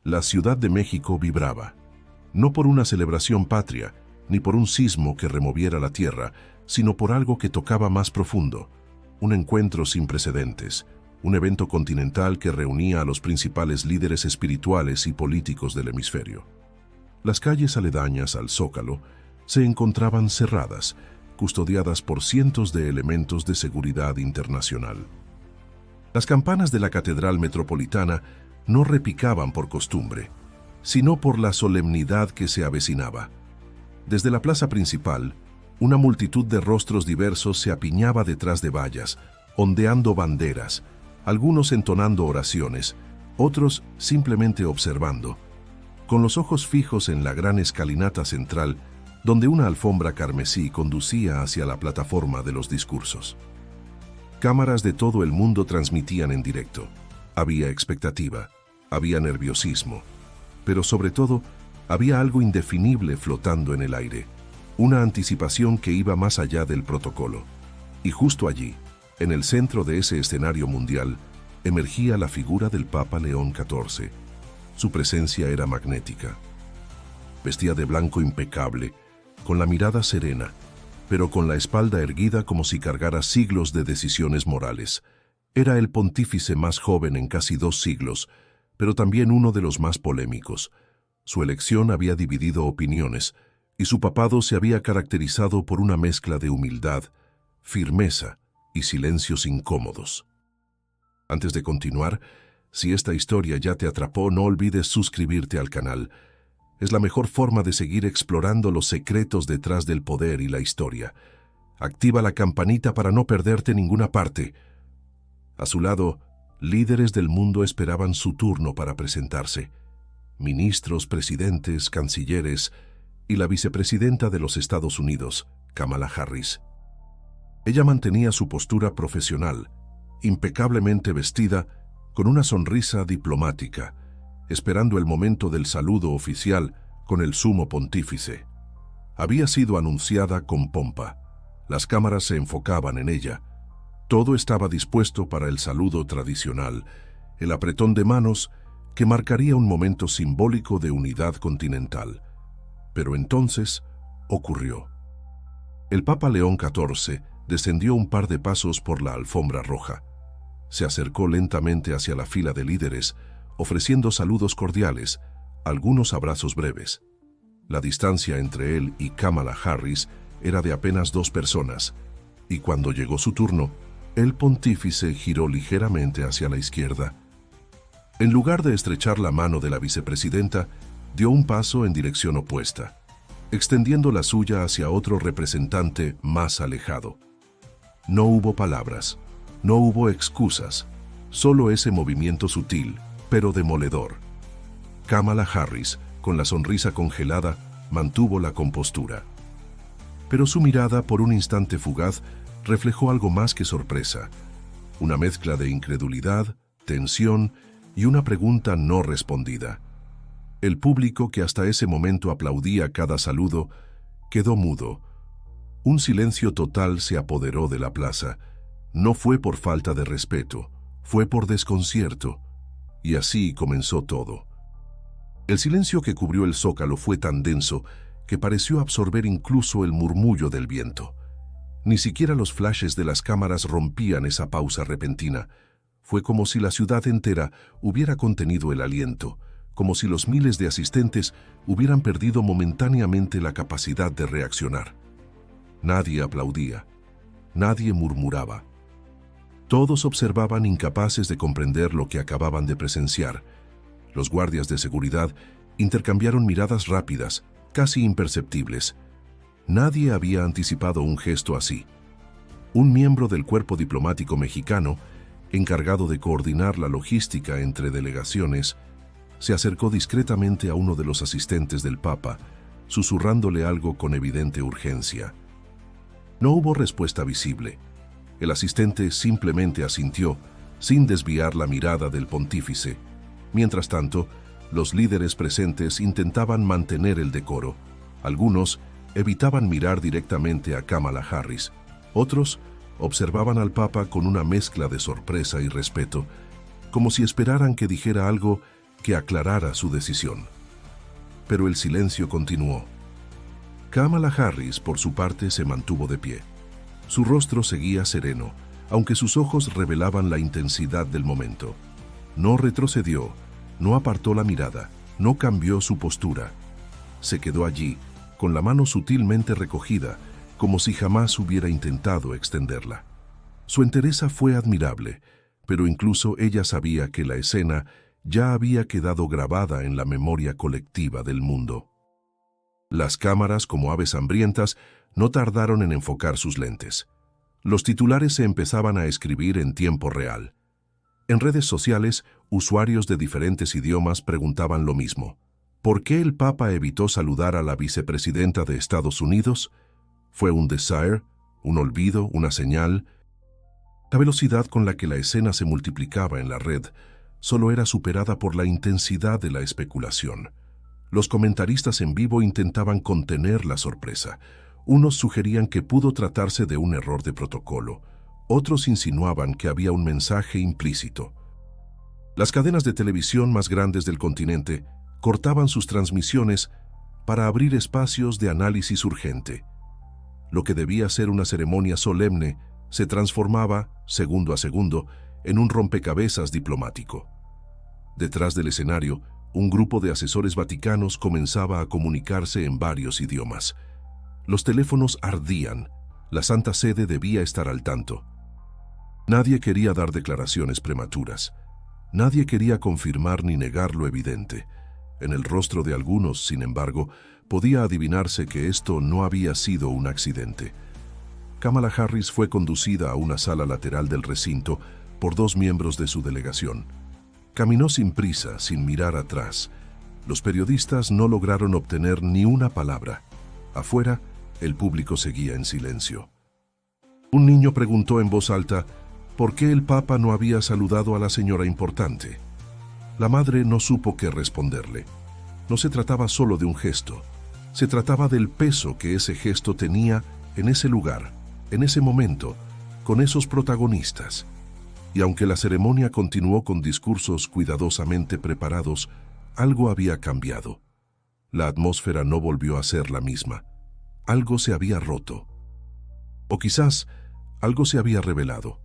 La Ciudad de México vibraba, no por una celebración patria, ni por un sismo que removiera la tierra, sino por algo que tocaba más profundo, un encuentro sin precedentes, un evento continental que reunía a los principales líderes espirituales y políticos del hemisferio. Las calles aledañas al Zócalo se encontraban cerradas, custodiadas por cientos de elementos de seguridad internacional. Las campanas de la Catedral Metropolitana no repicaban por costumbre, sino por la solemnidad que se avecinaba. Desde la plaza principal, una multitud de rostros diversos se apiñaba detrás de vallas, ondeando banderas, algunos entonando oraciones, otros simplemente observando, con los ojos fijos en la gran escalinata central, donde una alfombra carmesí conducía hacia la plataforma de los discursos. Cámaras de todo el mundo transmitían en directo. Había expectativa, había nerviosismo, pero sobre todo había algo indefinible flotando en el aire, una anticipación que iba más allá del protocolo. Y justo allí, en el centro de ese escenario mundial, emergía la figura del Papa León XIV. Su presencia era magnética. Vestía de blanco impecable, con la mirada serena, pero con la espalda erguida como si cargara siglos de decisiones morales. Era el pontífice más joven en casi 2 siglos, pero también uno de los más polémicos. Su elección había dividido opiniones, y su papado se había caracterizado por una mezcla de humildad, firmeza y silencios incómodos. Antes de continuar, si esta historia ya te atrapó, no olvides suscribirte al canal. Es la mejor forma de seguir explorando los secretos detrás del poder y la historia. Activa la campanita para no perderte ninguna parte. A su lado, líderes del mundo esperaban su turno para presentarse. Ministros, presidentes, cancilleres y la vicepresidenta de los Estados Unidos, Kamala Harris. Ella mantenía su postura profesional, impecablemente vestida, con una sonrisa diplomática, esperando el momento del saludo oficial con el sumo pontífice. Había sido anunciada con pompa. Las cámaras se enfocaban en ella. Todo estaba dispuesto para el saludo tradicional, el apretón de manos que marcaría un momento simbólico de unidad continental. Pero entonces ocurrió. El Papa León XIV descendió un par de pasos por la alfombra roja. Se acercó lentamente hacia la fila de líderes, ofreciendo saludos cordiales, algunos abrazos breves. La distancia entre él y Kamala Harris era de apenas 2 personas, y cuando llegó su turno, el pontífice giró ligeramente hacia la izquierda. En lugar de estrechar la mano de la vicepresidenta, dio un paso en dirección opuesta, extendiendo la suya hacia otro representante más alejado. No hubo palabras, no hubo excusas, solo ese movimiento sutil, pero demoledor. Kamala Harris, con la sonrisa congelada, mantuvo la compostura. Pero su mirada, por un instante fugaz, reflejó algo más que sorpresa, una mezcla de incredulidad, tensión y una pregunta no respondida. El público, que hasta ese momento aplaudía cada saludo, quedó mudo. Un silencio total se apoderó de la plaza. No fue por falta de respeto, fue por desconcierto. Y así comenzó todo. El silencio que cubrió el Zócalo fue tan denso que pareció absorber incluso el murmullo del viento. Ni siquiera los flashes de las cámaras rompían esa pausa repentina. Fue como si la ciudad entera hubiera contenido el aliento, como si los miles de asistentes hubieran perdido momentáneamente la capacidad de reaccionar. Nadie aplaudía, nadie murmuraba. Todos observaban, incapaces de comprender lo que acababan de presenciar. Los guardias de seguridad intercambiaron miradas rápidas, casi imperceptibles. Nadie había anticipado un gesto así. Un miembro del cuerpo diplomático mexicano, encargado de coordinar la logística entre delegaciones, se acercó discretamente a uno de los asistentes del Papa, susurrándole algo con evidente urgencia. No hubo respuesta visible. El asistente simplemente asintió, sin desviar la mirada del pontífice. Mientras tanto, los líderes presentes intentaban mantener el decoro. Algunos evitaban mirar directamente a Kamala Harris. Otros observaban al Papa con una mezcla de sorpresa y respeto, como si esperaran que dijera algo que aclarara su decisión. Pero el silencio continuó. Kamala Harris, por su parte, se mantuvo de pie. Su rostro seguía sereno, aunque sus ojos revelaban la intensidad del momento. No retrocedió, no apartó la mirada, no cambió su postura. Se quedó allí, con la mano sutilmente recogida, como si jamás hubiera intentado extenderla. Su entereza fue admirable, pero incluso ella sabía que la escena ya había quedado grabada en la memoria colectiva del mundo. Las cámaras, como aves hambrientas, no tardaron en enfocar sus lentes. Los titulares se empezaban a escribir en tiempo real. En redes sociales, usuarios de diferentes idiomas preguntaban lo mismo. ¿Por qué el Papa evitó saludar a la vicepresidenta de Estados Unidos? ¿Fue un desire, un olvido, una señal? La velocidad con la que la escena se multiplicaba en la red solo era superada por la intensidad de la especulación. Los comentaristas en vivo intentaban contener la sorpresa. Unos sugerían que pudo tratarse de un error de protocolo. Otros insinuaban que había un mensaje implícito. Las cadenas de televisión más grandes del continente cortaban sus transmisiones para abrir espacios de análisis urgente. Lo que debía ser una ceremonia solemne se transformaba, segundo a segundo, en un rompecabezas diplomático. Detrás del escenario, un grupo de asesores vaticanos comenzaba a comunicarse en varios idiomas. Los teléfonos ardían. La Santa Sede debía estar al tanto. Nadie quería dar declaraciones prematuras. Nadie quería confirmar ni negar lo evidente. En el rostro de algunos, sin embargo, podía adivinarse que esto no había sido un accidente. Kamala Harris fue conducida a una sala lateral del recinto por dos miembros de su delegación. Caminó sin prisa, sin mirar atrás. Los periodistas no lograron obtener ni una palabra. Afuera, el público seguía en silencio. Un niño preguntó en voz alta por qué el Papa no había saludado a la señora importante. La madre no supo qué responderle. No se trataba solo de un gesto. Se trataba del peso que ese gesto tenía en ese lugar, en ese momento, con esos protagonistas. Y aunque la ceremonia continuó con discursos cuidadosamente preparados, algo había cambiado. La atmósfera no volvió a ser la misma. Algo se había roto. O quizás algo se había revelado.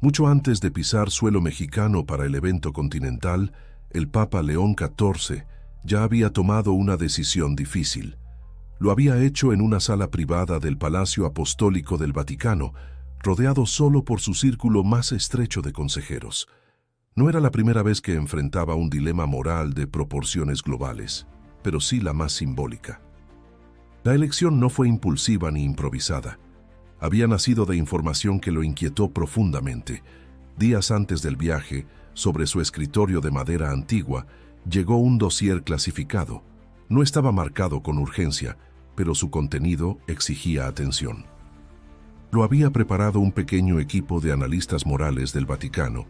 Mucho antes de pisar suelo mexicano para el evento continental, el Papa León XIV ya había tomado una decisión difícil. Lo había hecho en una sala privada del Palacio Apostólico del Vaticano, rodeado solo por su círculo más estrecho de consejeros. No era la primera vez que enfrentaba un dilema moral de proporciones globales, pero sí la más simbólica. La elección no fue impulsiva ni improvisada. Había nacido de información que lo inquietó profundamente. Días antes del viaje, sobre su escritorio de madera antigua, llegó un dossier clasificado. No estaba marcado con urgencia, pero su contenido exigía atención. Lo había preparado un pequeño equipo de analistas morales del Vaticano,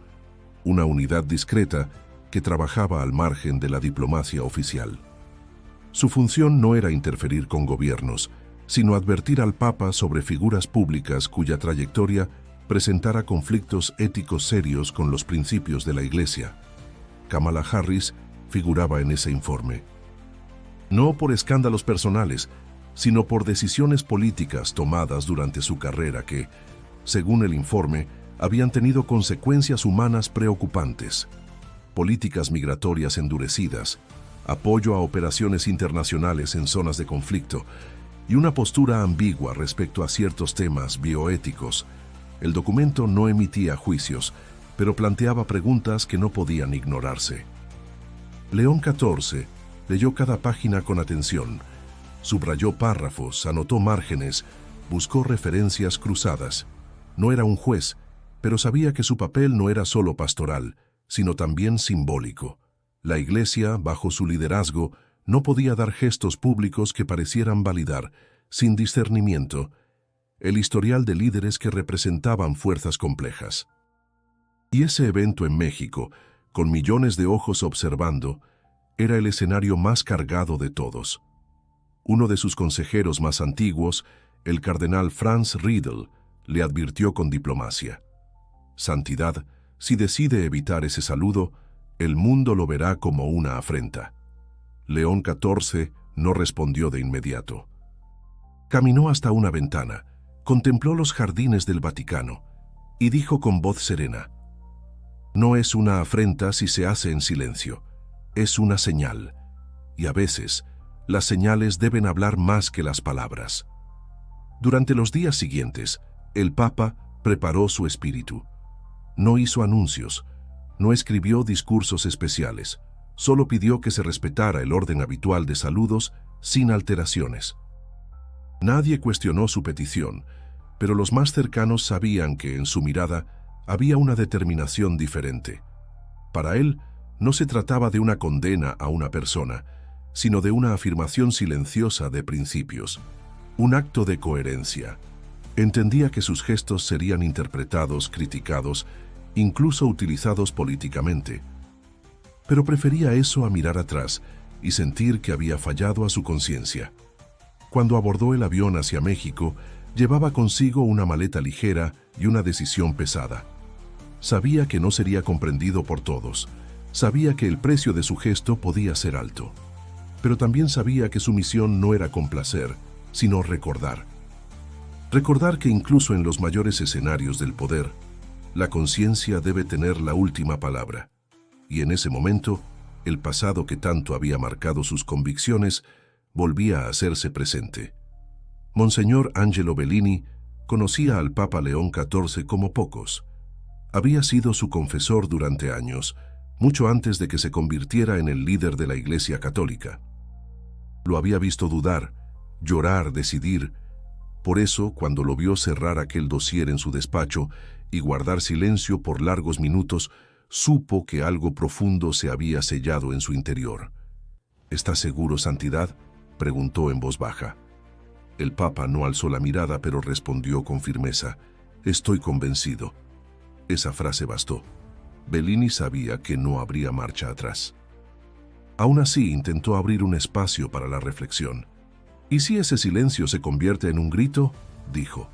una unidad discreta que trabajaba al margen de la diplomacia oficial. Su función no era interferir con gobiernos, sino advertir al Papa sobre figuras públicas cuya trayectoria presentara conflictos éticos serios con los principios de la Iglesia. Kamala Harris figuraba en ese informe. No por escándalos personales, sino por decisiones políticas tomadas durante su carrera que, según el informe, habían tenido consecuencias humanas preocupantes. Políticas migratorias endurecidas, apoyo a operaciones internacionales en zonas de conflicto y una postura ambigua respecto a ciertos temas bioéticos. El documento no emitía juicios, pero planteaba preguntas que no podían ignorarse. León XIV leyó cada página con atención, subrayó párrafos, anotó márgenes, buscó referencias cruzadas. No era un juez, pero sabía que su papel no era solo pastoral, sino también simbólico. La Iglesia, bajo su liderazgo, no podía dar gestos públicos que parecieran validar, sin discernimiento, el historial de líderes que representaban fuerzas complejas. Y ese evento en México, con millones de ojos observando, era el escenario más cargado de todos. Uno de sus consejeros más antiguos, el cardenal Franz Riedel, le advirtió con diplomacia: «Santidad, si decide evitar ese saludo, el mundo lo verá como una afrenta. León XIV no respondió de inmediato. Caminó hasta una ventana, contempló los jardines del Vaticano y dijo con voz serena: «No es una afrenta si se hace en silencio, es una señal, y a veces las señales deben hablar más que las palabras». Durante los días siguientes, el Papa preparó su espíritu. No hizo anuncios, no escribió discursos especiales, solo pidió que se respetara el orden habitual de saludos sin alteraciones. Nadie cuestionó su petición, pero los más cercanos sabían que en su mirada había una determinación diferente. Para él, no se trataba de una condena a una persona, sino de una afirmación silenciosa de principios, un acto de coherencia. Entendía que sus gestos serían interpretados, criticados, incluso utilizados políticamente, pero prefería eso a mirar atrás y sentir que había fallado a su conciencia. Cuando abordó el avión hacia México, llevaba consigo una maleta ligera y una decisión pesada. Sabía que no sería comprendido por todos, sabía que el precio de su gesto podía ser alto, pero también sabía que su misión no era complacer, sino recordar. Recordar que incluso en los mayores escenarios del poder, la conciencia debe tener la última palabra. Y en ese momento, el pasado que tanto había marcado sus convicciones volvía a hacerse presente. Monseñor Angelo Bellini conocía al Papa León XIV como pocos. Había sido su confesor durante años, mucho antes de que se convirtiera en el líder de la Iglesia Católica. Lo había visto dudar, llorar, decidir. Por eso, cuando lo vio cerrar aquel dossier en su despacho y guardar silencio por largos minutos, supo que algo profundo se había sellado en su interior. «¿Estás seguro, Santidad?», preguntó en voz baja. El Papa no alzó la mirada, pero respondió con firmeza: «Estoy convencido». Esa frase bastó. Bellini sabía que no habría marcha atrás. Aún así, intentó abrir un espacio para la reflexión. «¿Y si ese silencio se convierte en un grito?», dijo.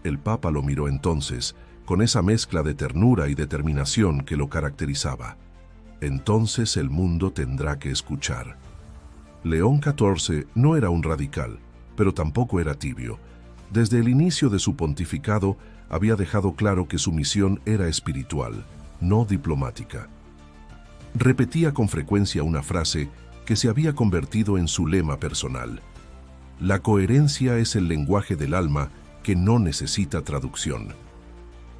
El Papa lo miró entonces, con esa mezcla de ternura y determinación que lo caracterizaba. «Entonces el mundo tendrá que escuchar». León XIV no era un radical, pero tampoco era tibio. Desde el inicio de su pontificado había dejado claro que su misión era espiritual, no diplomática. Repetía con frecuencia una frase que se había convertido en su lema personal: «La coherencia es el lenguaje del alma que no necesita traducción».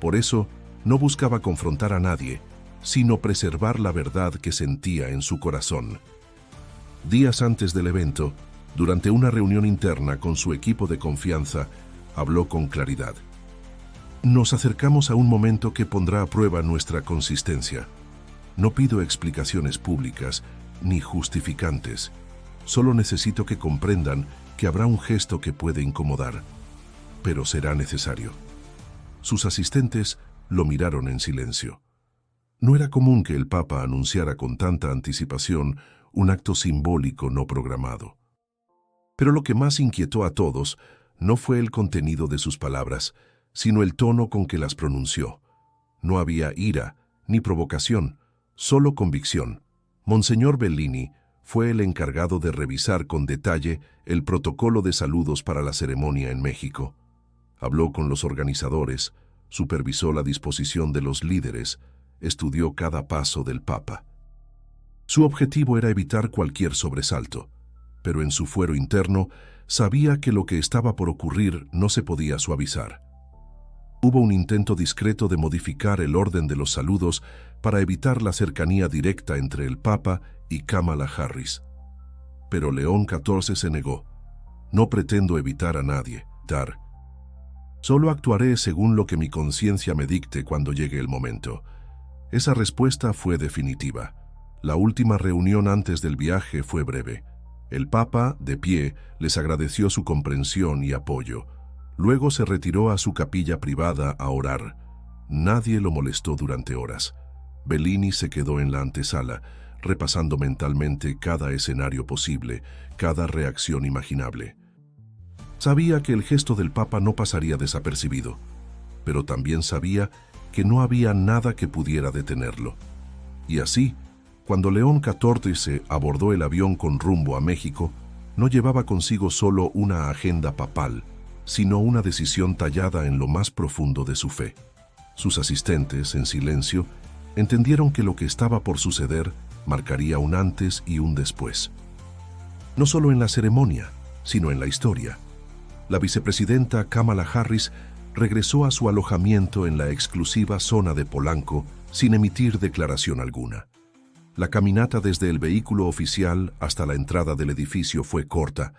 Por eso, no buscaba confrontar a nadie, sino preservar la verdad que sentía en su corazón. Días antes del evento, durante una reunión interna con su equipo de confianza, habló con claridad. «Nos acercamos a un momento que pondrá a prueba nuestra consistencia. No pido explicaciones públicas ni justificantes. Solo necesito que comprendan que habrá un gesto que puede incomodar, pero será necesario». Sus asistentes lo miraron en silencio. No era común que el Papa anunciara con tanta anticipación un acto simbólico no programado. Pero lo que más inquietó a todos no fue el contenido de sus palabras, sino el tono con que las pronunció. No había ira ni provocación, solo convicción. Monseñor Bellini fue el encargado de revisar con detalle el protocolo de saludos para la ceremonia en México. Habló con los organizadores, supervisó la disposición de los líderes, estudió cada paso del Papa. Su objetivo era evitar cualquier sobresalto, pero en su fuero interno sabía que lo que estaba por ocurrir no se podía suavizar. Hubo un intento discreto de modificar el orden de los saludos para evitar la cercanía directa entre el Papa y Kamala Harris. Pero León XIV se negó. «No pretendo evitar a nadie. Solo actuaré según lo que mi conciencia me dicte cuando llegue el momento». Esa respuesta fue definitiva. La última reunión antes del viaje fue breve. El Papa, de pie, les agradeció su comprensión y apoyo. Luego se retiró a su capilla privada a orar. Nadie lo molestó durante horas. Bellini se quedó en la antesala, repasando mentalmente cada escenario posible, cada reacción imaginable. Sabía que el gesto del Papa no pasaría desapercibido, pero también sabía que no había nada que pudiera detenerlo. Y así, Cuando León XIV abordó el avión con rumbo a México, no llevaba consigo solo una agenda papal, sino una decisión tallada en lo más profundo de su fe. Sus asistentes, en silencio, entendieron que lo que estaba por suceder marcaría un antes y un después. No solo en la ceremonia, sino en la historia. La vicepresidenta Kamala Harris regresó a su alojamiento en la exclusiva zona de Polanco sin emitir declaración alguna. La caminata desde el vehículo oficial hasta la entrada del edificio fue corta,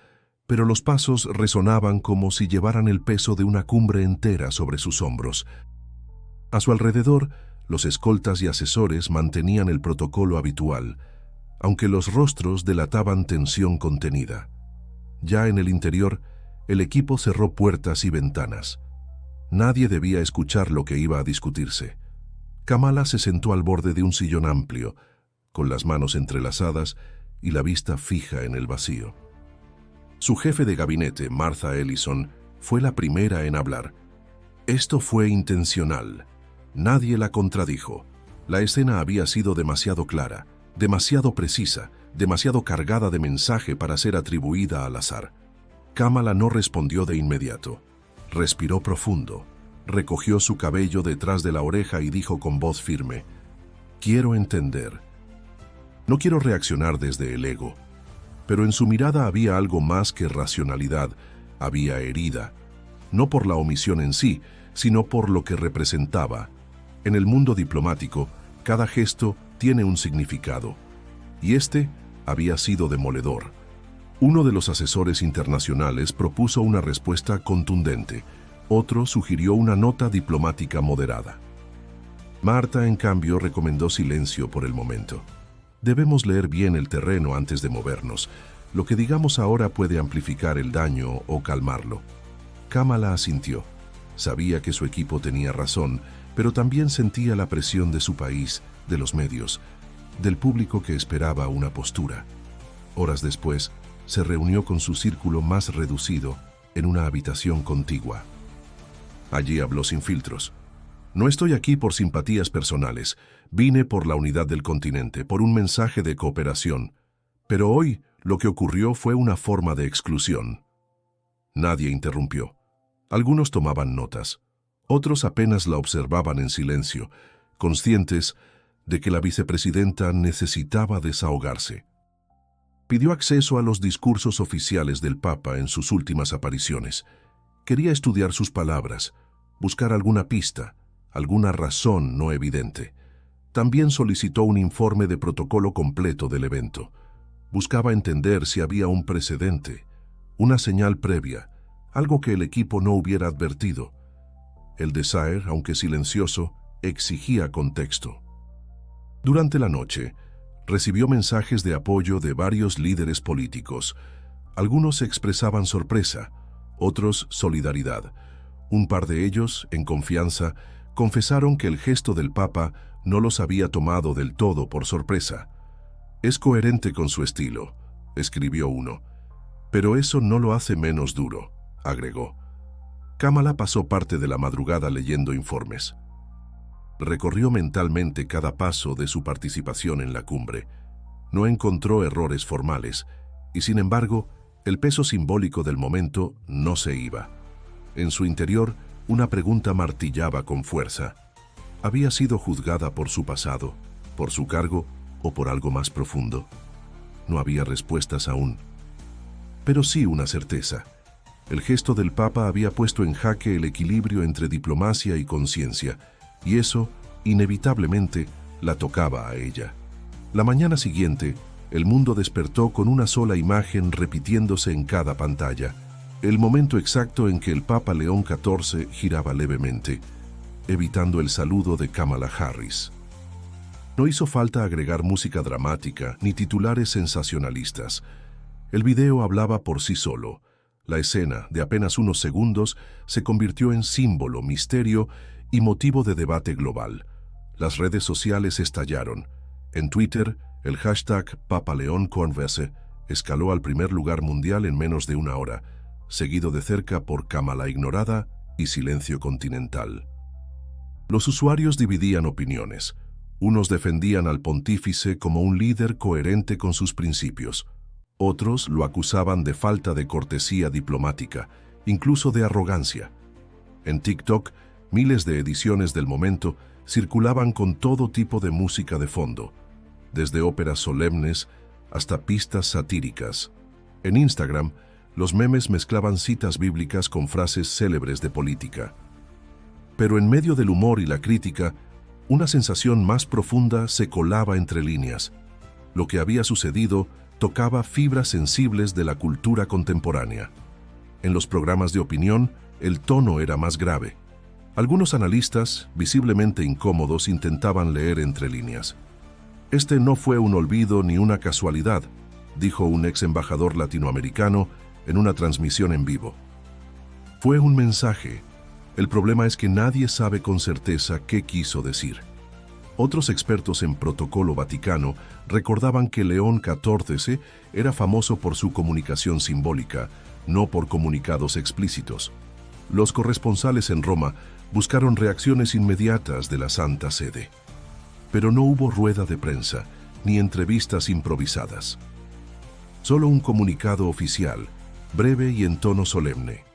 pero los pasos resonaban como si llevaran el peso de una cumbre entera sobre sus hombros. A su alrededor, los escoltas y asesores mantenían el protocolo habitual, aunque los rostros delataban tensión contenida. Ya en el interior, el equipo cerró puertas y ventanas. Nadie debía escuchar lo que iba a discutirse. Kamala se sentó al borde de un sillón amplio, con las manos entrelazadas y la vista fija en el vacío. Su jefe de gabinete, Martha Ellison, fue la primera en hablar. Esto fue intencional. Nadie la contradijo. La escena había sido demasiado clara, demasiado precisa, demasiado cargada de mensaje para ser atribuida al azar. Kamala no respondió de inmediato. Respiró profundo, recogió su cabello detrás de la oreja y dijo con voz firme: «Quiero entender». No quiero reaccionar desde el ego, pero en su mirada había algo más que racionalidad, había herida, no por la omisión en sí, sino por lo que representaba. En el mundo diplomático, cada gesto tiene un significado, y este había sido demoledor. Uno de los asesores internacionales propuso una respuesta contundente, otro sugirió una nota diplomática moderada. Martha, en cambio, recomendó silencio por el momento. Debemos leer bien el terreno antes de movernos. Lo que digamos ahora puede amplificar el daño o calmarlo. Kamala asintió. Sabía que su equipo tenía razón, pero también sentía la presión de su país, de los medios, del público que esperaba una postura. Horas después, se reunió con su círculo más reducido en una habitación contigua. Allí habló sin filtros. «No estoy aquí por simpatías personales. Vine por la unidad del continente, por un mensaje de cooperación. Pero hoy lo que ocurrió fue una forma de exclusión». Nadie interrumpió. Algunos tomaban notas. Otros apenas la observaban en silencio, conscientes de que la vicepresidenta necesitaba desahogarse. Pidió acceso a los discursos oficiales del Papa en sus últimas apariciones. Quería estudiar sus palabras, buscar alguna pista, alguna razón no evidente. También solicitó un informe de protocolo completo del evento. Buscaba entender si había un precedente, una señal previa, algo que el equipo no hubiera advertido. El desaire, aunque silencioso, exigía contexto. Durante la noche, recibió mensajes de apoyo de varios líderes políticos. Algunos expresaban sorpresa, otros solidaridad. Un par de ellos, en confianza, confesaron que el gesto del Papa no los había tomado del todo por sorpresa. «Es coherente con su estilo», escribió uno. «Pero eso no lo hace menos duro», agregó. Kamala pasó parte de la madrugada leyendo informes. Recorrió mentalmente cada paso de su participación en la cumbre. No encontró errores formales, y sin embargo, el peso simbólico del momento no se iba. En su interior, una pregunta martillaba con fuerza. ¿Había sido juzgada por su pasado, por su cargo o por algo más profundo? No había respuestas aún. Pero sí una certeza. El gesto del Papa había puesto en jaque el equilibrio entre diplomacia y conciencia, y eso, inevitablemente, la tocaba a ella. La mañana siguiente, el mundo despertó con una sola imagen repitiéndose en cada pantalla. El momento exacto en que el Papa León XIV giraba levemente, evitando el saludo de Kamala Harris. No hizo falta agregar música dramática ni titulares sensacionalistas. El video hablaba por sí solo. La escena, de apenas unos segundos, se convirtió en símbolo, misterio y motivo de debate global. Las redes sociales estallaron. En Twitter, el hashtag #PapaLeónConverse escaló al primer lugar mundial en menos de una hora, seguido de cerca por Kamala ignorada y silencio continental. Los usuarios dividían opiniones. Unos defendían al pontífice como un líder coherente con sus principios. Otros lo acusaban de falta de cortesía diplomática, incluso de arrogancia. En TikTok, miles de ediciones del momento circulaban con todo tipo de música de fondo, desde óperas solemnes hasta pistas satíricas. En Instagram, los memes mezclaban citas bíblicas con frases célebres de política. Pero en medio del humor y la crítica, una sensación más profunda se colaba entre líneas. Lo que había sucedido tocaba fibras sensibles de la cultura contemporánea. En los programas de opinión, el tono era más grave. Algunos analistas, visiblemente incómodos, intentaban leer entre líneas. Este no fue un olvido ni una casualidad, dijo un ex embajador latinoamericano en una transmisión en vivo. Fue un mensaje. El problema es que nadie sabe con certeza qué quiso decir. Otros expertos en protocolo vaticano recordaban que León XIV era famoso por su comunicación simbólica, no por comunicados explícitos. Los corresponsales en Roma buscaron reacciones inmediatas de la Santa Sede. Pero no hubo rueda de prensa, ni entrevistas improvisadas. Solo un comunicado oficial, breve y en tono solemne.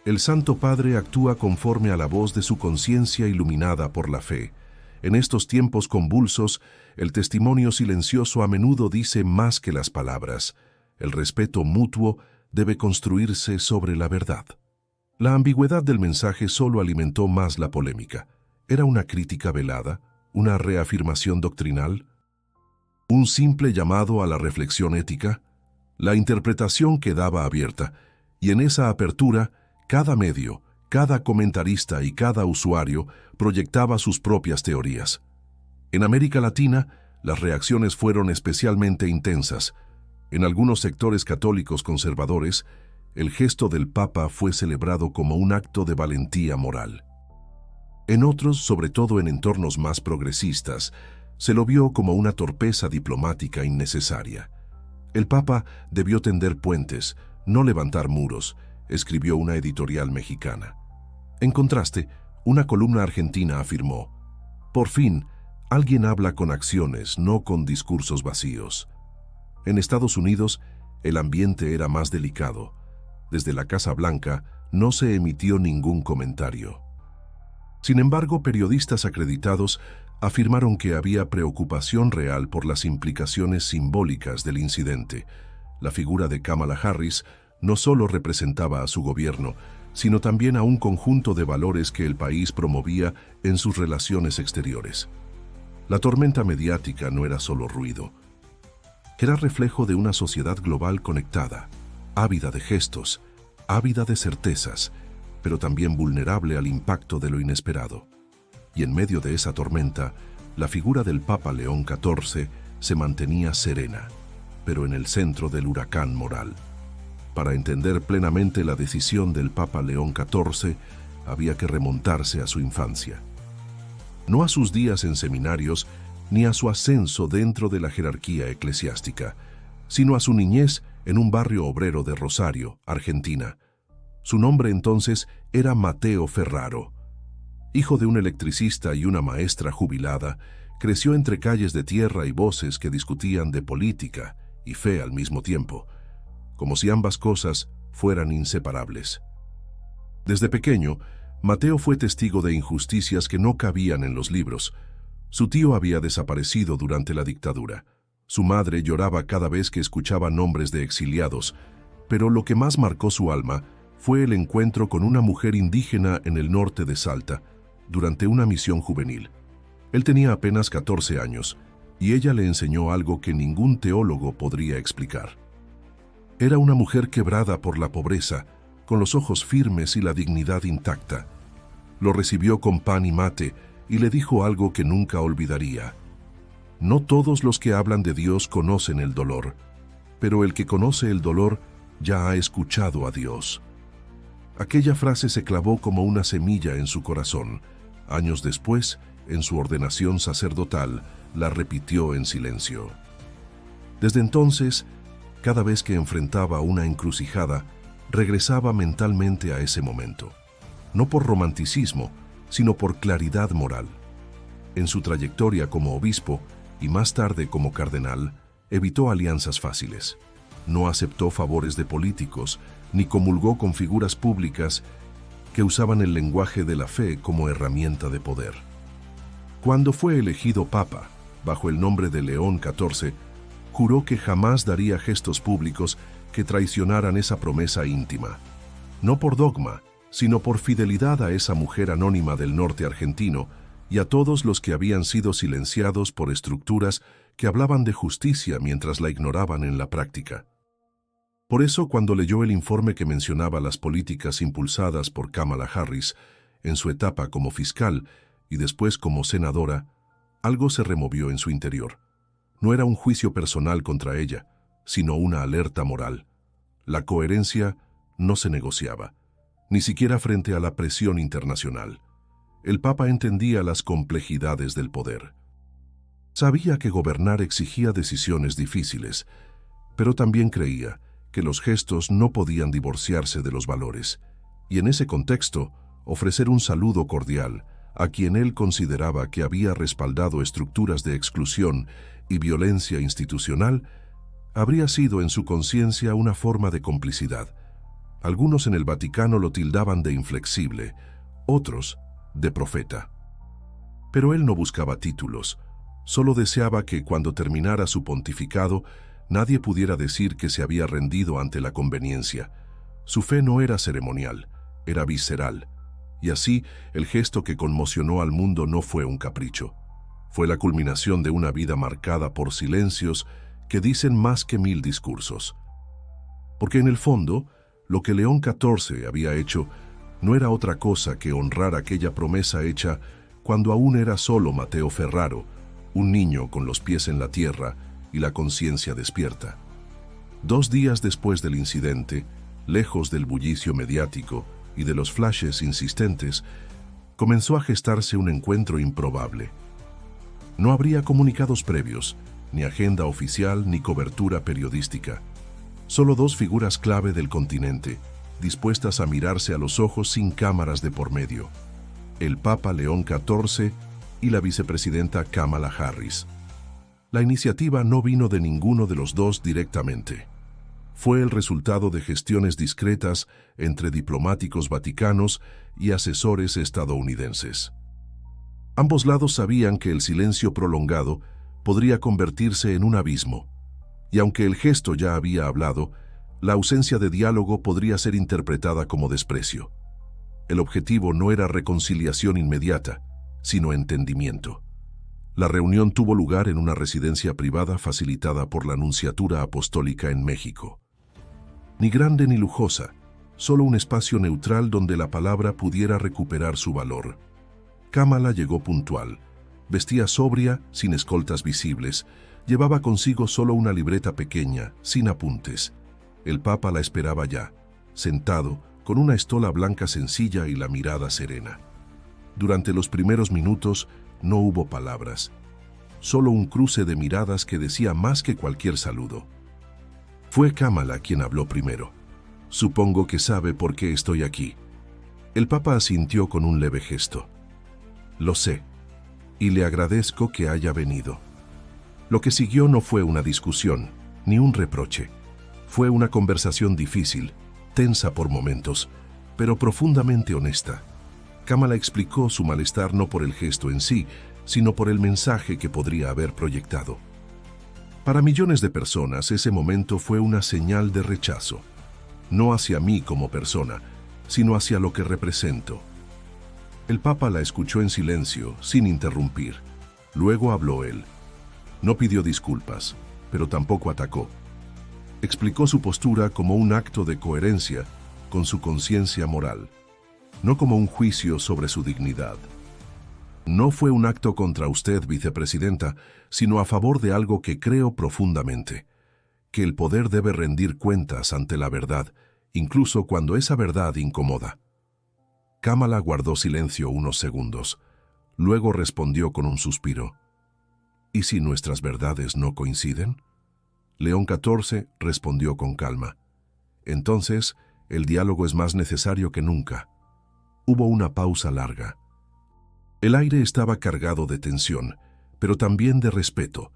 El Santo Padre actúa conforme a la voz de su conciencia iluminada por la fe. En estos tiempos convulsos, el testimonio silencioso a menudo dice más que las palabras. El respeto mutuo debe construirse sobre la verdad. La ambigüedad del mensaje solo alimentó más la polémica. ¿Era una crítica velada? ¿Una reafirmación doctrinal? ¿Un simple llamado a la reflexión ética? La interpretación quedaba abierta, y en esa apertura, cada medio, cada comentarista y cada usuario proyectaba sus propias teorías. En América Latina, las reacciones fueron especialmente intensas. En algunos sectores católicos conservadores, el gesto del Papa fue celebrado como un acto de valentía moral. En otros, sobre todo en entornos más progresistas, se lo vio como una torpeza diplomática innecesaria. El Papa debió tender puentes, no levantar muros, escribió una editorial mexicana. En contraste, una columna argentina afirmó: por fin, alguien habla con acciones, no con discursos vacíos. En Estados Unidos, el ambiente era más delicado. Desde la Casa Blanca no se emitió ningún comentario. Sin embargo, periodistas acreditados afirmaron que había preocupación real por las implicaciones simbólicas del incidente. La figura de Kamala Harris no solo representaba a su gobierno, sino también a un conjunto de valores que el país promovía en sus relaciones exteriores. La tormenta mediática no era solo ruido. Era reflejo de una sociedad global conectada, ávida de gestos, ávida de certezas, pero también vulnerable al impacto de lo inesperado. Y en medio de esa tormenta, la figura del Papa León XIV se mantenía serena, pero en el centro del huracán moral. Para entender plenamente la decisión del Papa León XIV, había que remontarse a su infancia. No a sus días en seminarios, ni a su ascenso dentro de la jerarquía eclesiástica, sino a su niñez en un barrio obrero de Rosario, Argentina. Su nombre entonces era Mateo Ferraro. Hijo de un electricista y una maestra jubilada, creció entre calles de tierra y voces que discutían de política y fe al mismo tiempo, como si ambas cosas fueran inseparables. Desde pequeño, Mateo fue testigo de injusticias que no cabían en los libros. Su tío había desaparecido durante la dictadura. Su madre lloraba cada vez que escuchaba nombres de exiliados, pero lo que más marcó su alma fue el encuentro con una mujer indígena en el norte de Salta, durante una misión juvenil. Él tenía apenas 14 años, y ella le enseñó algo que ningún teólogo podría explicar. Era una mujer quebrada por la pobreza, con los ojos firmes y la dignidad intacta. Lo recibió con pan y mate y le dijo algo que nunca olvidaría. No todos los que hablan de Dios conocen el dolor, pero el que conoce el dolor ya ha escuchado a Dios. Aquella frase se clavó como una semilla en su corazón. Años después, en su ordenación sacerdotal, la repitió en silencio. Desde entonces, cada vez que enfrentaba una encrucijada, regresaba mentalmente a ese momento, no por romanticismo, sino por claridad moral. En su trayectoria como obispo y más tarde como cardenal, evitó alianzas fáciles. No aceptó favores de políticos, ni comulgó con figuras públicas que usaban el lenguaje de la fe como herramienta de poder. Cuando fue elegido papa, bajo el nombre de León XIV, juró que jamás daría gestos públicos que traicionaran esa promesa íntima. No por dogma, sino por fidelidad a esa mujer anónima del norte argentino y a todos los que habían sido silenciados por estructuras que hablaban de justicia mientras la ignoraban en la práctica. Por eso, cuando leyó el informe que mencionaba las políticas impulsadas por Kamala Harris en su etapa como fiscal y después como senadora, algo se removió en su interior. No era un juicio personal contra ella, sino una alerta moral. La coherencia no se negociaba, ni siquiera frente a la presión internacional. El Papa entendía las complejidades del poder. Sabía que gobernar exigía decisiones difíciles, pero también creía que los gestos no podían divorciarse de los valores, y en ese contexto, ofrecer un saludo cordial a quien él consideraba que había respaldado estructuras de exclusión y violencia institucional, habría sido en su conciencia una forma de complicidad. Algunos en el Vaticano lo tildaban de inflexible, otros de profeta. Pero él no buscaba títulos, solo deseaba que cuando terminara su pontificado, nadie pudiera decir que se había rendido ante la conveniencia. Su fe no era ceremonial, era visceral, y así el gesto que conmocionó al mundo no fue un capricho. Fue la culminación de una vida marcada por silencios que dicen más que 1000 discursos. Porque en el fondo, lo que León XIV había hecho no era otra cosa que honrar aquella promesa hecha cuando aún era solo Mateo Ferraro, un niño con los pies en la tierra y la conciencia despierta. 2 días después del incidente, lejos del bullicio mediático y de los flashes insistentes, comenzó a gestarse un encuentro improbable. No habría comunicados previos, ni agenda oficial ni cobertura periodística. Solo 2 figuras clave del continente, dispuestas a mirarse a los ojos sin cámaras de por medio: el Papa León XIV y la vicepresidenta Kamala Harris. La iniciativa no vino de ninguno de los dos directamente. Fue el resultado de gestiones discretas entre diplomáticos vaticanos y asesores estadounidenses. Ambos lados sabían que el silencio prolongado podría convertirse en un abismo, y aunque el gesto ya había hablado, la ausencia de diálogo podría ser interpretada como desprecio. El objetivo no era reconciliación inmediata, sino entendimiento. La reunión tuvo lugar en una residencia privada facilitada por la Nunciatura Apostólica en México. Ni grande ni lujosa, solo un espacio neutral donde la palabra pudiera recuperar su valor. Kamala llegó puntual, vestía sobria, sin escoltas visibles, llevaba consigo solo una libreta pequeña, sin apuntes. El Papa la esperaba ya, sentado, con una estola blanca sencilla y la mirada serena. Durante los primeros minutos no hubo palabras, solo un cruce de miradas que decía más que cualquier saludo. Fue Kamala quien habló primero. Supongo que sabe por qué estoy aquí. El Papa asintió con un leve gesto. Lo sé, y le agradezco que haya venido. Lo que siguió no fue una discusión, ni un reproche. Fue una conversación difícil, tensa por momentos, pero profundamente honesta. Kamala explicó su malestar no por el gesto en sí, sino por el mensaje que podría haber proyectado. Para millones de personas, ese momento fue una señal de rechazo, no hacia mí como persona, sino hacia lo que represento. El Papa la escuchó en silencio, sin interrumpir. Luego habló él. No pidió disculpas, pero tampoco atacó. Explicó su postura como un acto de coherencia con su conciencia moral, no como un juicio sobre su dignidad. No fue un acto contra usted, vicepresidenta, sino a favor de algo que creo profundamente, que el poder debe rendir cuentas ante la verdad, incluso cuando esa verdad incomoda. Kamala guardó silencio unos segundos, luego respondió con un suspiro. ¿Y si nuestras verdades no coinciden? León XIV respondió con calma. Entonces, el diálogo es más necesario que nunca. Hubo una pausa larga. El aire estaba cargado de tensión, pero también de respeto.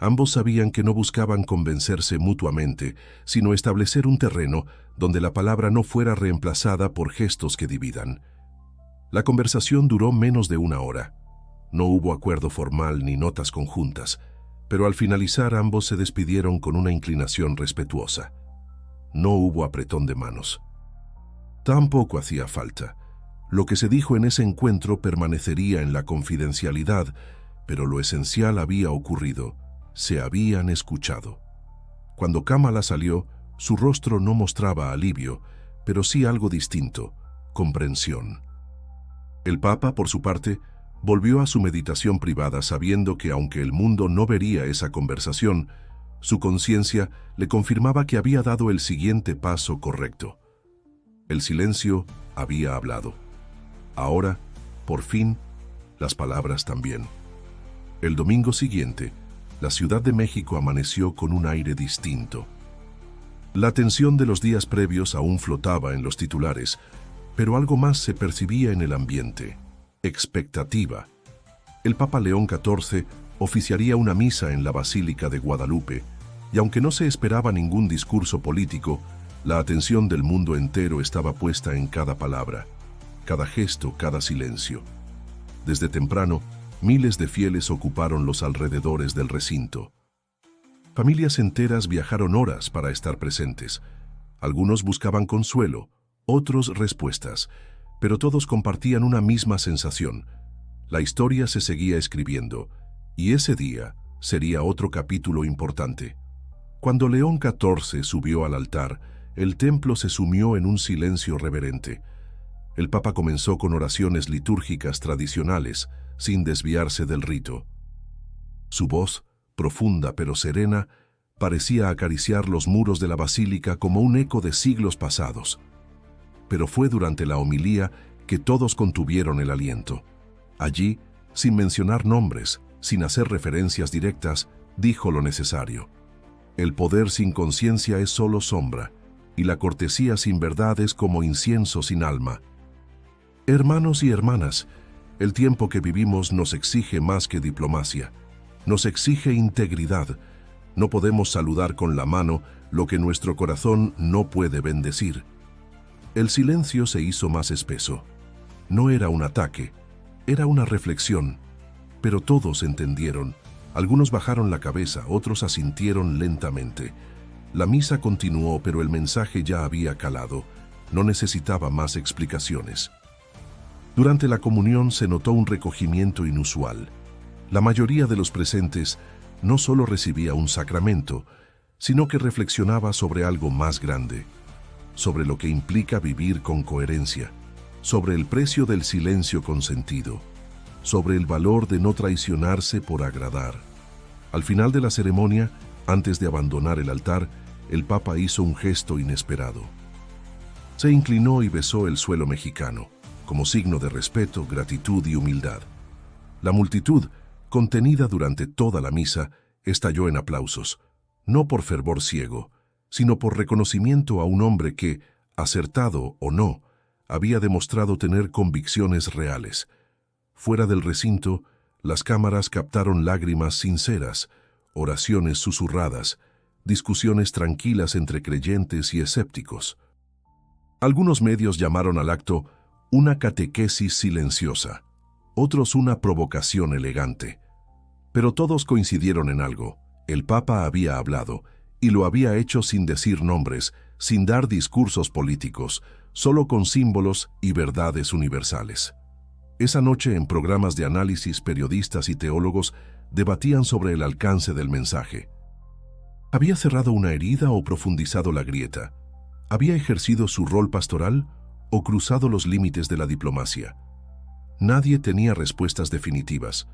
Ambos sabían que no buscaban convencerse mutuamente, sino establecer un terreno donde la palabra no fuera reemplazada por gestos que dividan. La conversación duró menos de una hora. No hubo acuerdo formal ni notas conjuntas, pero al finalizar ambos se despidieron con una inclinación respetuosa. No hubo apretón de manos. Tampoco hacía falta. Lo que se dijo en ese encuentro permanecería en la confidencialidad, pero lo esencial había ocurrido. Se habían escuchado. Cuando Kamala salió, su rostro no mostraba alivio, pero sí algo distinto, comprensión. El Papa, por su parte, volvió a su meditación privada sabiendo que aunque el mundo no vería esa conversación, su conciencia le confirmaba que había dado el siguiente paso correcto. El silencio había hablado. Ahora, por fin, las palabras también. El domingo siguiente, la Ciudad de México amaneció con un aire distinto. La tensión de los días previos aún flotaba en los titulares, pero algo más se percibía en el ambiente: expectativa. El Papa León XIV oficiaría una misa en la Basílica de Guadalupe, y aunque no se esperaba ningún discurso político, la atención del mundo entero estaba puesta en cada palabra, cada gesto, cada silencio. Desde temprano, miles de fieles ocuparon los alrededores del recinto. Familias enteras viajaron horas para estar presentes. Algunos buscaban consuelo, otros respuestas, pero todos compartían una misma sensación. La historia se seguía escribiendo, y ese día sería otro capítulo importante. Cuando León XIV subió al altar, el templo se sumió en un silencio reverente. El Papa comenzó con oraciones litúrgicas tradicionales, sin desviarse del rito. Su voz, profunda pero serena, parecía acariciar los muros de la basílica como un eco de siglos pasados. Pero fue durante la homilía que todos contuvieron el aliento. Allí, sin mencionar nombres, sin hacer referencias directas, dijo lo necesario. El poder sin conciencia es solo sombra, y la cortesía sin verdad es como incienso sin alma. Hermanos y hermanas, el tiempo que vivimos nos exige más que diplomacia, nos exige integridad. No podemos saludar con la mano lo que nuestro corazón no puede bendecir. El silencio se hizo más espeso. No era un ataque, era una reflexión, pero todos entendieron. Algunos bajaron la cabeza, otros asintieron lentamente. La misa continuó, pero el mensaje ya había calado. No necesitaba más explicaciones. Durante la comunión se notó un recogimiento inusual. La mayoría de los presentes no solo recibía un sacramento, sino que reflexionaba sobre algo más grande, sobre lo que implica vivir con coherencia, sobre el precio del silencio consentido, sobre el valor de no traicionarse por agradar. Al final de la ceremonia, antes de abandonar el altar, el Papa hizo un gesto inesperado. Se inclinó y besó el suelo mexicano, como signo de respeto, gratitud y humildad. La multitud, contenida durante toda la misa, estalló en aplausos, no por fervor ciego, sino por reconocimiento a un hombre que, acertado o no, había demostrado tener convicciones reales. Fuera del recinto, las cámaras captaron lágrimas sinceras, oraciones susurradas, discusiones tranquilas entre creyentes y escépticos. Algunos medios llamaron al acto una catequesis silenciosa, otros una provocación elegante. Pero todos coincidieron en algo: el Papa había hablado, y lo había hecho sin decir nombres, sin dar discursos políticos, solo con símbolos y verdades universales. Esa noche, en programas de análisis, periodistas y teólogos debatían sobre el alcance del mensaje. ¿Había cerrado una herida o profundizado la grieta? ¿Había ejercido su rol pastoral o cruzado los límites de la diplomacia? Nadie tenía respuestas definitivas,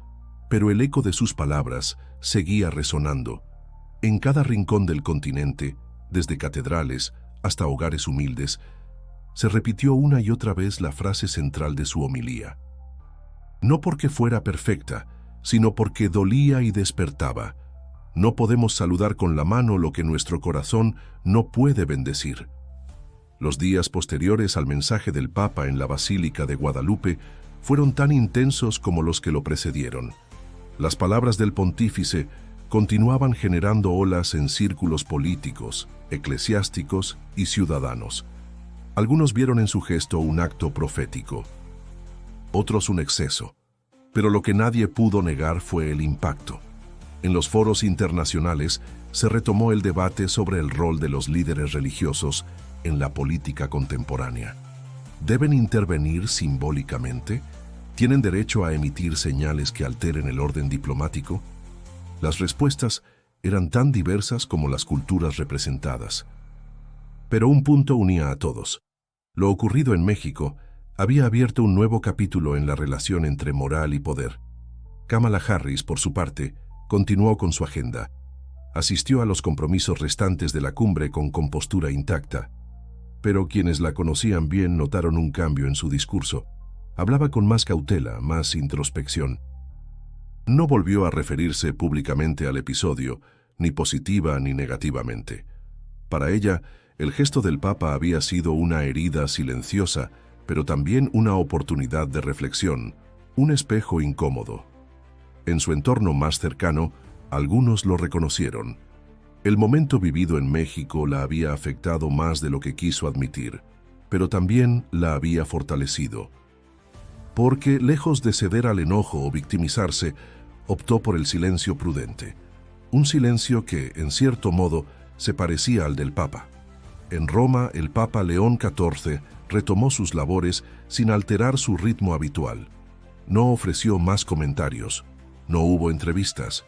pero el eco de sus palabras seguía resonando. En cada rincón del continente, desde catedrales hasta hogares humildes, se repitió una y otra vez la frase central de su homilía. No porque fuera perfecta, sino porque dolía y despertaba. No podemos saludar con la mano lo que nuestro corazón no puede bendecir. Los días posteriores al mensaje del Papa en la Basílica de Guadalupe fueron tan intensos como los que lo precedieron. Las palabras del pontífice continuaban generando olas en círculos políticos, eclesiásticos y ciudadanos. Algunos vieron en su gesto un acto profético, otros un exceso, pero lo que nadie pudo negar fue el impacto. En los foros internacionales se retomó el debate sobre el rol de los líderes religiosos en la política contemporánea. ¿Deben intervenir simbólicamente? ¿Tienen derecho a emitir señales que alteren el orden diplomático? Las respuestas eran tan diversas como las culturas representadas. Pero un punto unía a todos. Lo ocurrido en México había abierto un nuevo capítulo en la relación entre moral y poder. Kamala Harris, por su parte, continuó con su agenda. Asistió a los compromisos restantes de la cumbre con compostura intacta. Pero quienes la conocían bien notaron un cambio en su discurso. Hablaba con más cautela, más introspección. No volvió a referirse públicamente al episodio, ni positiva ni negativamente. Para ella, el gesto del Papa había sido una herida silenciosa, pero también una oportunidad de reflexión, un espejo incómodo. En su entorno más cercano, algunos lo reconocieron. El momento vivido en México la había afectado más de lo que quiso admitir, pero también la había fortalecido. Porque, lejos de ceder al enojo o victimizarse, optó por el silencio prudente. Un silencio que, en cierto modo, se parecía al del Papa. En Roma, el Papa León XIV retomó sus labores sin alterar su ritmo habitual. No ofreció más comentarios, no hubo entrevistas.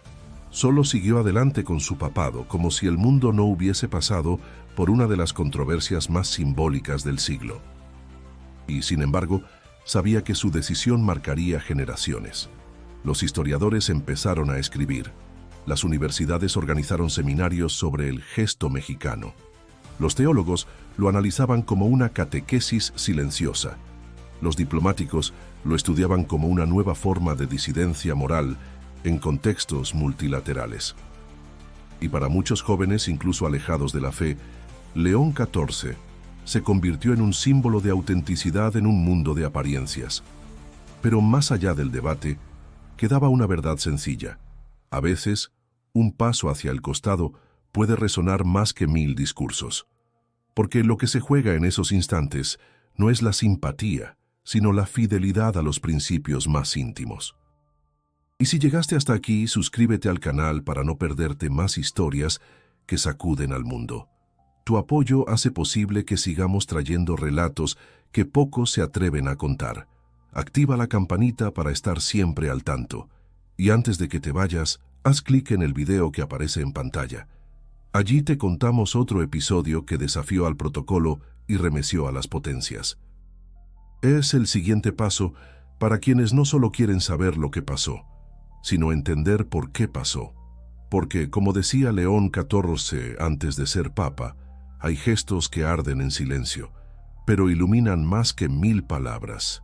Solo siguió adelante con su papado, como si el mundo no hubiese pasado por una de las controversias más simbólicas del siglo. Y, sin embargo, sabía que su decisión marcaría generaciones. Los historiadores empezaron a escribir. Las universidades organizaron seminarios sobre el gesto mexicano. Los teólogos lo analizaban como una catequesis silenciosa. Los diplomáticos lo estudiaban como una nueva forma de disidencia moral en contextos multilaterales. Y para muchos jóvenes, incluso alejados de la fe, León XIV se convirtió en un símbolo de autenticidad en un mundo de apariencias. Pero más allá del debate, quedaba una verdad sencilla. A veces, un paso hacia el costado puede resonar más que 1000 discursos. Porque lo que se juega en esos instantes no es la simpatía, sino la fidelidad a los principios más íntimos. Y si llegaste hasta aquí, suscríbete al canal para no perderte más historias que sacuden al mundo. Tu apoyo hace posible que sigamos trayendo relatos que pocos se atreven a contar. Activa la campanita para estar siempre al tanto. Y antes de que te vayas, haz clic en el video que aparece en pantalla. Allí te contamos otro episodio que desafió al protocolo y remeció a las potencias. Es el siguiente paso para quienes no solo quieren saber lo que pasó, sino entender por qué pasó. Porque, como decía León XIV antes de ser papa, hay gestos que arden en silencio, pero iluminan más que 1000 palabras.